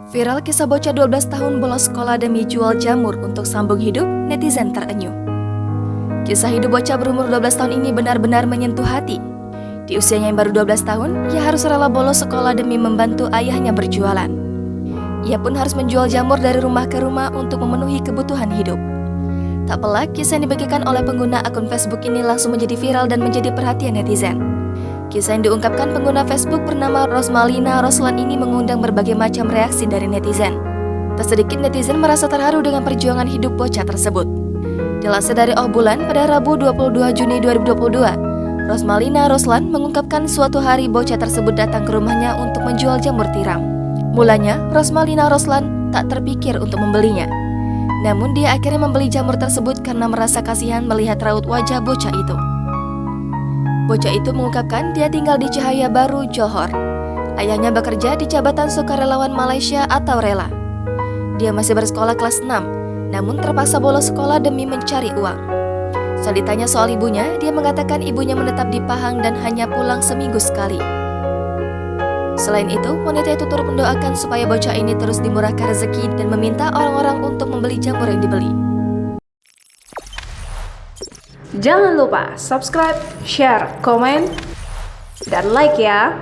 Viral kisah bocah 12 tahun bolos sekolah demi jual jamur untuk sambung hidup, netizen terenyuh. Kisah hidup bocah berumur 12 tahun ini benar-benar menyentuh hati. Di usianya yang baru 12 tahun, ia harus rela bolos sekolah demi membantu ayahnya berjualan. Ia pun harus menjual jamur dari rumah ke rumah untuk memenuhi kebutuhan hidup. Tak pelak, kisah yang dibagikan oleh pengguna akun Facebook ini langsung menjadi viral dan menjadi perhatian netizen. Kisah yang diungkapkan pengguna Facebook bernama Rosmalina Roslan ini mengundang berbagai macam reaksi dari netizen. Tak sedikit netizen merasa terharu dengan perjuangan hidup bocah tersebut. Dilansir dari Oh Bulan pada Rabu 22 Juni 2022, Rosmalina Roslan mengungkapkan suatu hari bocah tersebut datang ke rumahnya untuk menjual jamur tiram. Mulanya, Rosmalina Roslan tak terpikir untuk membelinya. Namun dia akhirnya membeli jamur tersebut karena merasa kasihan melihat raut wajah bocah itu. Bocah itu mengungkapkan dia tinggal di Cahaya Baru, Johor. Ayahnya bekerja di Jabatan Sukarelawan Malaysia atau Rela. Dia masih bersekolah kelas 6, namun terpaksa bolos sekolah demi mencari uang. Saat ditanya soal ibunya, dia mengatakan ibunya menetap di Pahang dan hanya pulang seminggu sekali. Selain itu, wanita itu turut mendoakan supaya bocah ini terus dimurahkan rezeki dan meminta orang-orang untuk membeli jamur yang dibeli. Jangan lupa subscribe, share, komen, dan like ya!